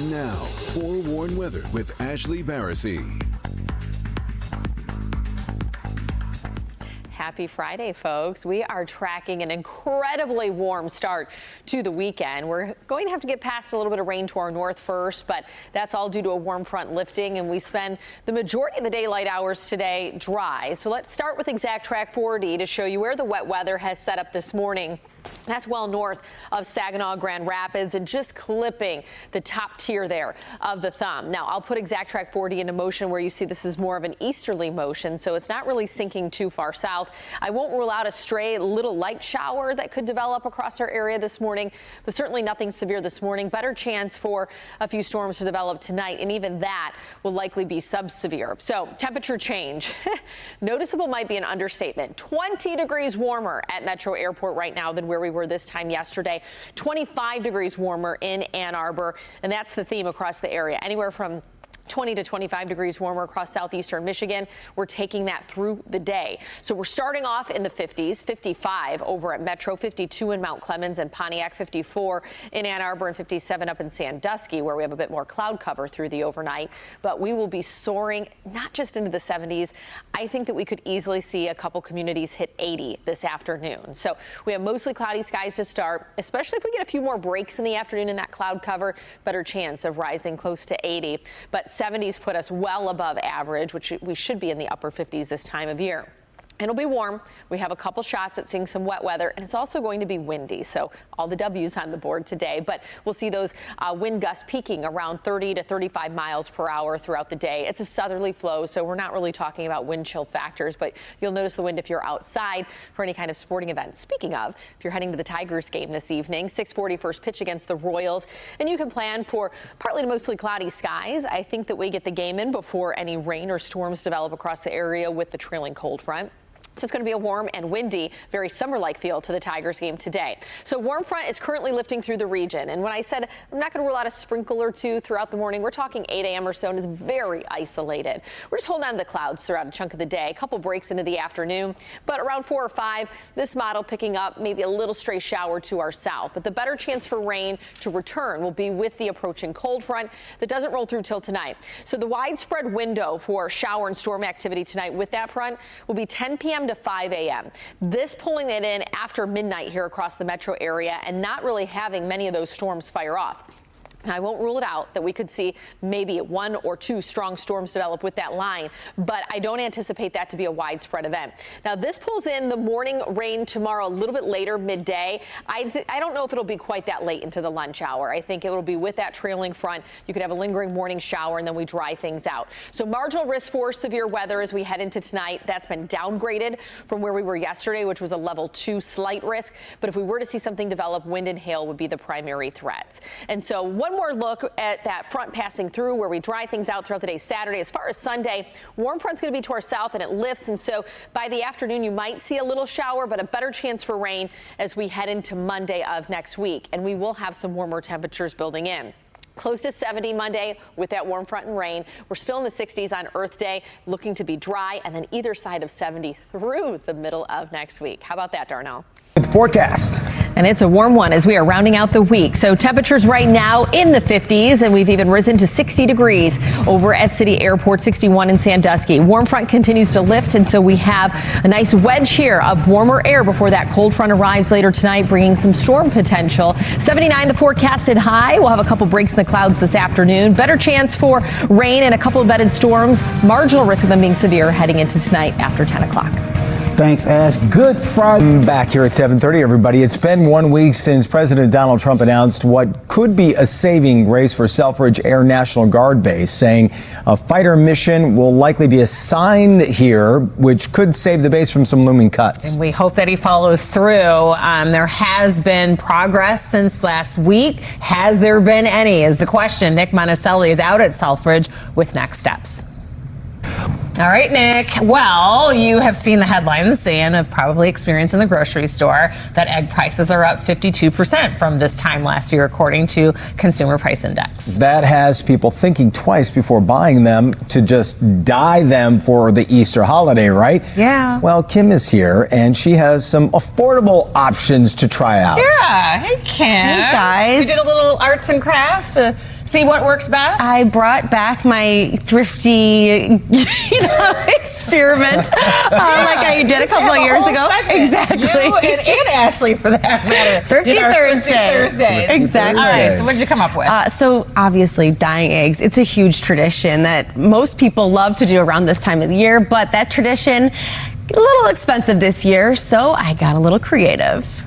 Now, forewarned weather with Ashlee Baracy. Happy Friday, folks. We are tracking an incredibly warm start to the weekend. We're going to have to get past a little bit of rain to our north first, but that's all due to a warm front lifting, and we spend the majority of the daylight hours today dry. So let's start with Exact Track 4D to show you where the wet weather has set up this morning. That's well north of Saginaw, Grand Rapids, and just clipping the top tier there of the thumb. Now, I'll put Exact Track 4D into motion where you see this is more of an easterly motion, so it's not really sinking too far south. I won't rule out a stray little light shower that could develop across our area this morning, but certainly nothing severe this morning. Better chance for a few storms to develop tonight, and even that will likely be sub-severe. So temperature change. Noticeable might be an understatement. 20 degrees warmer at Metro Airport right now than where we were this time yesterday. 25 degrees warmer in Ann Arbor, and that's the theme across the area. Anywhere from 20 to 25 degrees warmer across southeastern Michigan. We're taking that through the day. So we're starting off in the 50s, 55 over at Metro, 52 in Mount Clemens and Pontiac, 54 in Ann Arbor, and 57 up in Sandusky, where we have a bit more cloud cover through the overnight. But we will be soaring not just into the 70s. I think that we could easily see a couple communities hit 80 this afternoon. So we have mostly cloudy skies to start, especially if we get a few more breaks in the afternoon in that cloud cover, better chance of rising close to 80. But 70s put us well above average, which we should be in the upper 50s this time of year. It'll be warm. We have a couple shots at seeing some wet weather, and it's also going to be windy. So all the W's on the board today, but we'll see those wind gusts peaking around 30 to 35 miles per hour throughout the day. It's a southerly flow, so we're not really talking about wind chill factors, but you'll notice the wind if you're outside for any kind of sporting event. Speaking of, if you're heading to the Tigers game this evening, 6:40 first pitch against the Royals, and you can plan for partly to mostly cloudy skies. I think that we get the game in before any rain or storms develop across the area with the trailing cold front. So it's going to be a warm and windy, very summer-like feel to the Tigers game today. So warm front is currently lifting through the region. And when I said I'm not going to rule out a sprinkle or two throughout the morning, we're talking 8 a.m. or so, and it's very isolated. We're just holding on to the clouds throughout a chunk of the day. A couple breaks into the afternoon, but around 4 or 5, this model picking up maybe a little stray shower to our south. But the better chance for rain to return will be with the approaching cold front that doesn't roll through till tonight. So the widespread window for shower and storm activity tonight with that front will be 10 p.m. to 5 a.m. This pulling it in after midnight here across the metro area and not really having many of those storms fire off. I won't rule it out that we could see maybe 1 or 2 strong storms develop with that line, but I don't anticipate that to be a widespread event. Now, this pulls in the morning rain tomorrow a little bit later, midday. I don't know if it'll be quite that late into the lunch hour. I think it will be with that trailing front. You could have a lingering morning shower, and then we dry things out. So marginal risk for severe weather as we head into tonight. That's been downgraded from where we were yesterday, which was a level 2 slight risk. But if we were to see something develop, wind and hail would be the primary threats. And so one more look at that front passing through where we dry things out throughout the day Saturday. As far as Sunday, warm front's going to be to our south and it lifts, and so by the afternoon you might see a little shower, but a better chance for rain as we head into Monday of next week, and we will have some warmer temperatures building in. Close to 70 Monday with that warm front and rain. We're still in the 60s on Earth Day, looking to be dry, and then either side of 70 through the middle of next week. How about that, Darnell? Forecast. And it's a warm one as we are rounding out the week. So temperatures right now in the 50s, and we've even risen to 60 degrees over at City Airport, 61 in Sandusky. Warm front continues to lift, and so we have a nice wedge here of warmer air before that cold front arrives later tonight, bringing some storm potential. 79 the forecasted high. We'll have a couple breaks in the clouds this afternoon. Better chance for rain and a couple of bedded storms. Marginal risk of them being severe heading into tonight after 10 o'clock. Thanks, Ash. Good Friday. Back here at 7:30, everybody. It's been 1 week since President Donald Trump announced what could be a saving grace for Selfridge Air National Guard Base, saying a fighter mission will likely be assigned here, which could save the base from some looming cuts. And we hope that he follows through. There has been progress since last week. Has there been any, is the question. Nick Monticelli is out at Selfridge with next steps. All right, Nick. Well, you have seen the headlines and have probably experienced in the grocery store that egg prices are up 52% from this time last year, according to Consumer Price Index. That has people thinking twice before buying them to just dye them for the Easter holiday, right? Yeah. Well, Kim is here, and she has some affordable options to try out. Yeah. Hey, Kim. Hey, guys. You did a little arts and crafts to See what works best? I brought back my thrifty, experiment like I did a couple of years ago. Exactly. You and Ashlee, for that matter. Thrifty Thursdays. Exactly. All right, so what did you come up with? So obviously dyeing eggs, it's a huge tradition that most people love to do around this time of the year, but that tradition, a little expensive this year, so I got a little creative.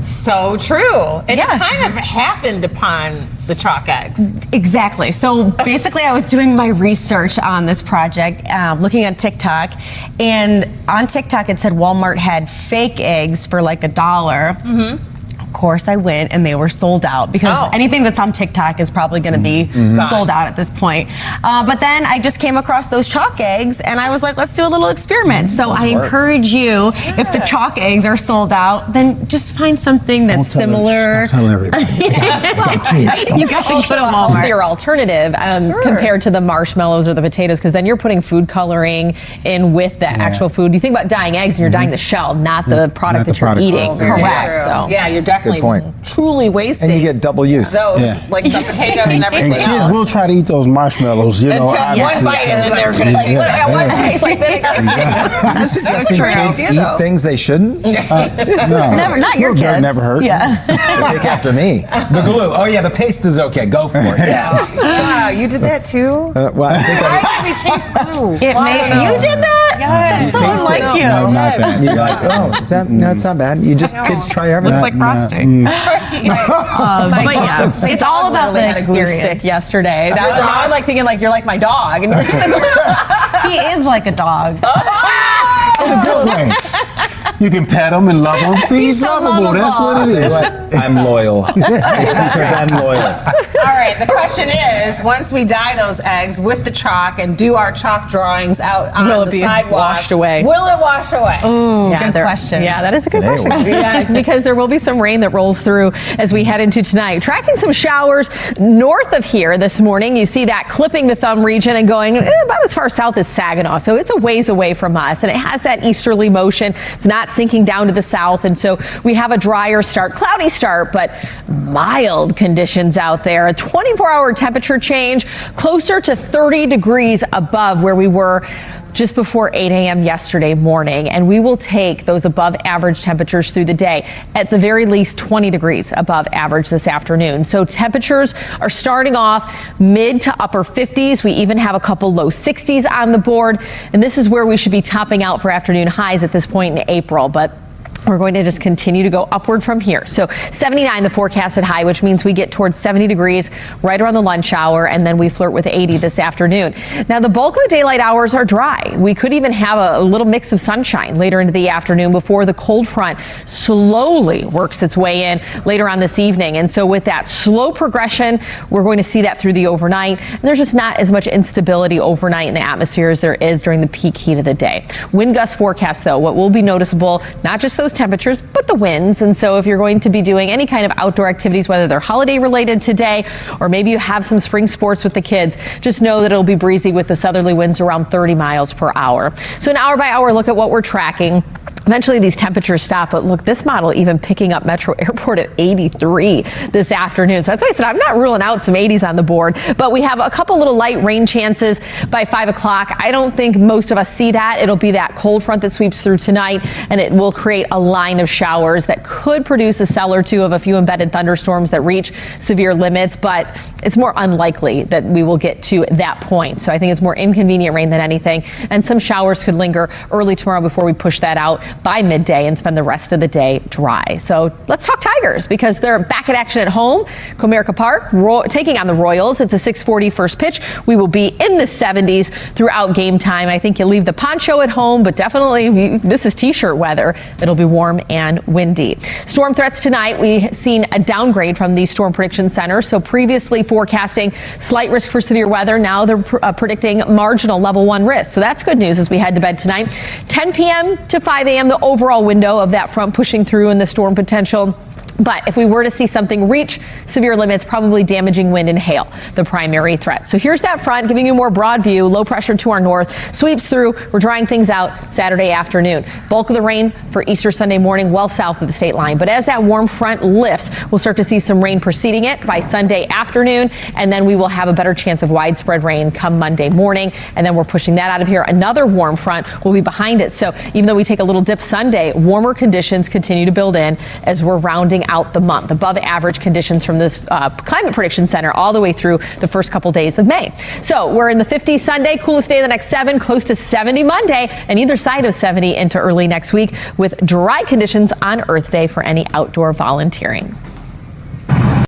So true. And it kind of happened upon the chalk eggs. Exactly. So basically I was doing my research on this project, looking at TikTok, and on TikTok it said Walmart had fake eggs for like $1. Of course I went and they were sold out because anything that's on TikTok is probably going to be sold out at this point. But then I just came across those chalk eggs and I was like, let's do a little experiment. So I encourage you, if the chalk eggs are sold out, then just find something that's similar. Don't tell everybody. You got to go to Walmart. Healthier alternative compared to the marshmallows or the potatoes, because then you're putting food coloring in with the actual food. You think about dyeing eggs and you're dyeing the shell, not the product that you're eating. Correct. So. Yeah, you're definitely truly wasting. And you get double use. Those, like the potatoes and everything And kids else. will try to eat those marshmallows, you know. Until one bite and then they're going to taste like, what tastes like vinegar. You suggesting kids eat things they shouldn't? No. Never, not your Little dirt kids. never hurt. Yeah. Take after me. The glue. Oh yeah, the paste is okay. Go for it. Yeah. Wow, you did that too? Well, I think Why did we taste glue? You did that? That's so taste it. unlike you. No, not that. you're like, oh, is that? No, it's not bad. You just kids try everything. Looks like frosting. But yeah, it's all about the Had a glue experience. stick yesterday. Now I'm like thinking like you're like my dog. And He is like a dog. In a good way. You can pet him and love him. See, he's so lovable. That's what it is. I'm loyal. Because I'm loyal. All right, the question is, once we dye those eggs with the chalk and do our chalk drawings out on Will it the be sidewalk, washed away? Will it wash away? Good question. Yeah, that is a good Today question. Yeah, because there will be some rain that rolls through as we head into tonight. Tracking some showers north of here this morning. You see that clipping the thumb region and going about as far south as Saginaw. So it's a ways away from us, and it has that easterly motion. It's not sinking down to the south, and so we have a drier start, cloudy start, but mild conditions out there. A 24-hour temperature change closer to 30 degrees above where we were just before 8 a.m. yesterday morning, and we will take those above average temperatures through the day, at the very least 20 degrees above average this afternoon. So temperatures are starting off mid to upper 50s. We even have a couple low 60s on the board, and this is where we should be topping out for afternoon highs at this point in April. But we're going to just continue to go upward from here. So 79 the forecasted high, which means we get towards 70 degrees right around the lunch hour, and then we flirt with 80 this afternoon. Now the bulk of the daylight hours are dry. We could even have a little mix of sunshine later into the afternoon before the cold front slowly works its way in later on this evening. And so with that slow progression, we're going to see that through the overnight. And there's just not as much instability overnight in the atmosphere as there is during the peak heat of the day. Wind gust forecast, though, what will be noticeable, not just those temperatures, but the winds. And so if you're going to be doing any kind of outdoor activities, whether they're holiday related today, or maybe you have some spring sports with the kids, just know that it'll be breezy with the southerly winds around 30 miles per hour. So an hour by hour look at what we're tracking. Eventually these temperatures stop, but look, this model even picking up Metro Airport at 83 this afternoon. So that's why I said I'm not ruling out some 80s on the board, but we have a couple little light rain chances by 5 o'clock. I don't think most of us see that. It'll be that cold front that sweeps through tonight, and it will create a line of showers that could produce a cell or two of a few embedded thunderstorms that reach severe limits, but it's more unlikely that we will get to that point. So I think it's more inconvenient rain than anything, and some showers could linger early tomorrow before we push that out by midday and spend the rest of the day dry. So let's talk Tigers, because they're back in action at home. Comerica Park taking on the Royals. It's a 6:40 first pitch. We will be in the 70s throughout game time. I think you'll leave the poncho at home, but definitely this is t-shirt weather. It'll be warm and windy. Storm threats tonight. We've seen a downgrade from the Storm Prediction Center. So previously forecasting slight risk for severe weather. Now they're predicting marginal level 1 risk. So that's good news as we head to bed tonight. 10 p.m. to 5 a.m. the overall window of that front pushing through and the storm potential But if we were to see something reach severe limits, probably damaging wind and hail, the primary threat. So here's that front giving you a more broad view. Low pressure to our north sweeps through. We're drying things out Saturday afternoon. Bulk of the rain for Easter Sunday morning, well south of the state line. But as that warm front lifts, we'll start to see some rain preceding it by Sunday afternoon. And then we will have a better chance of widespread rain come Monday morning. And then we're pushing that out of here. Another warm front will be behind it. So even though we take a little dip Sunday, warmer conditions continue to build in as we're rounding out the month. Above average conditions from this Climate Prediction Center all the way through the first couple days of May. So we're in the 50s Sunday, coolest day of the next 7, close to 70 Monday, and either side of 70 into early next week with dry conditions on Earth Day for any outdoor volunteering.